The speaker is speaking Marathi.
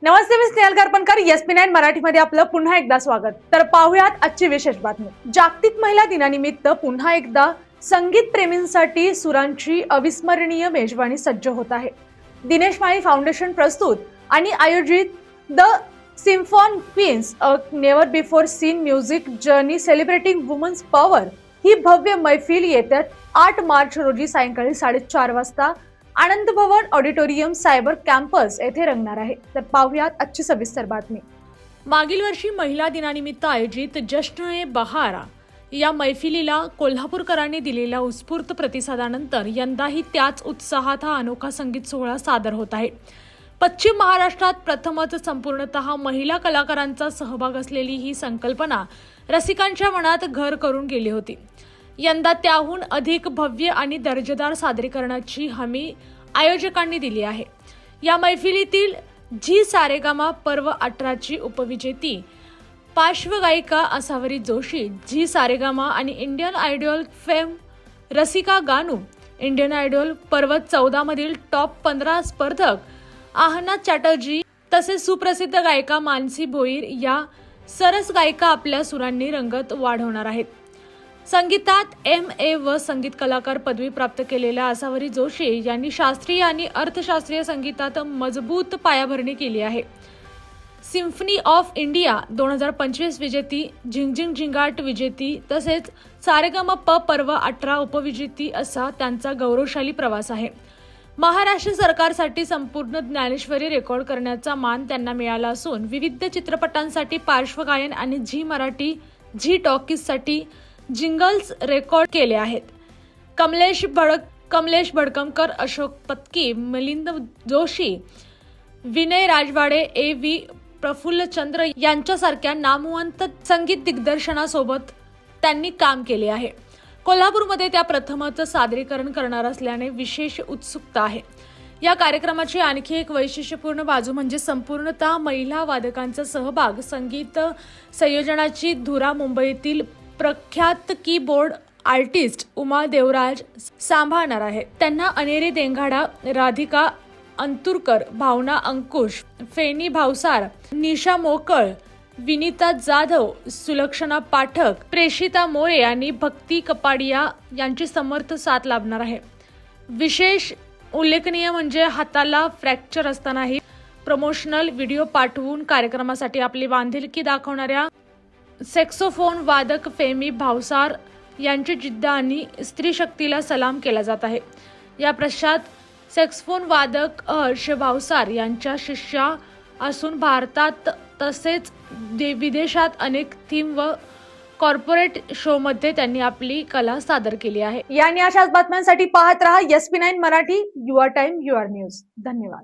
नमस्ते, मी स्नेहल करपणकर. SP9 मराठीमध्ये आपलं पुन्हा एकदा स्वागत. तर पाहूयात आजची विशेष बातमी. जागतिक महिला दिनानिमित्त पुन्हा एकदा संगीत प्रेमींसाठी सुरांची अविस्मरणीय मेजवानी सज्ज होत आहे. दिनेश माळी फाउंडेशन प्रस्तुत आणि आयोजित the symphony queens a never before seen music journey celebrating women's power ही भव्य मैफिल येत्या 8 मार्च रोजी सायंकाळी 4:30 वाजता Anand Bhavan auditorium cyber campus येथे रंगणार आहे. तर पाहूयात आजची सविस्तर बातमी. मागील वर्षी महिला दिनानिमित्त आयोजित जश्न-ए बहारा या मैफिलीला कोल्हापूरकरांनी दिलेल्या उत्स्फूर्त प्रतिसादानंतर यंदाही त्याच उत्साहात हा अनोखा संगीत सोहळा सादर होत आहे. पश्चिम महाराष्ट्रात प्रथमच संपूर्णतः महिला कलाकारांचा सहभाग असलेली ही संकल्पना रसिकांच्या मनात घर करून गेली होती. यंदा त्याहून अधिक भव्य आणि दर्जेदार सादरीकरणाची हमी आयोजकांनी दिली आहे. या मैफिलीतील झी सारेगामा पर्व 18ची उपविजेती पार्श्वगायिका असावरी जोशी, झी सारेगामा आणि Indian idol fame Rasika Ganu, Indian idol पर्व 14 मधील टॉप 15 स्पर्धक आहना चॅटर्जी तसेच सुप्रसिद्ध गायिका मानसी भोईर या सरस गायिका आपल्या सुरांनी रंगत वाढवणार आहेत. संगीतात MA व संगीत कलाकार पदवी प्राप्त केलेल्या असावरी जोशी यांनी शास्त्रीय आणि अर्थशास्त्रीय संगीतात मजबूत पायाभरणी केली आहे. सिम्फनी ऑफ इंडिया 2025 विजेती, झिंग झिंगाट विजेती तसेच सारेगमप पर्व 18 उपविजेती असा त्यांचा गौरवशाली प्रवास आहे. महाराष्ट्र सरकारसाठी संपूर्ण ज्ञानेश्वरी रेकॉर्ड करण्याचा मान त्यांना मिळाला असून विविध चित्रपटांसाठी पार्श्वगायन आणि झी मराठी, झी टॉकीजसाठी जिंगल्स रेकॉर्ड केले आहेत. कमलेश भडकमकर, अशोक पत्की, मिलिंद जोशी, विनय राजवाडे, AV प्रफुल्लचंद्र यांच्यासारख्या नामवंत संगीत दिग्दर्शनासोबत त्यांनी काम केले आहे. कोल्हापूरमध्ये त्या प्रथमच सादरीकरण करणार असल्याने विशेष उत्सुकता आहे. या कार्यक्रमाची आणखी एक वैशिष्ट्यपूर्ण बाजू म्हणजे संपूर्णतः महिला वादकांचा सहभाग. संगीत संयोजनाची धुरा मुंबईतील प्रख्यात कीबोर्ड आर्टिस्ट उमा देवराज सांभाळणार आहे. त्यांना अनेरी देंगाडा, राधिका अंतुरकर, भावना अंकुश, फेनी भावसार, निशा मोकळ, विनीता जाधव, सुलक्षणा पाठक, प्रेषिता मोरे आणि भक्ती कपाडिया यांची समर्थ साथ लाभणार आहे. विशेष उल्लेखनीय म्हणजे हाताला फ्रॅक्चर असतानाही प्रमोशनल व्हिडिओ पाठवून कार्यक्रमासाठी आपली बांधिलकी दाखवणाऱ्या सॅक्सोफोन वादक फेमी भावसार यांची जिद्द आणि स्त्रीशक्तीला सलाम केला जात आहे. या पश्चात सॅक्सोफोन वादक हर्ष भावसार यांच्या शिष्या असून भारतात तसेच विदेशात अनेक थीम व कॉर्पोरेट शोमध्ये त्यांनी आपली कला सादर केली आहे. या आणि अशाच बातम्यांसाठी पाहत रहा SP9 Marathi. Your time your news. धन्यवाद.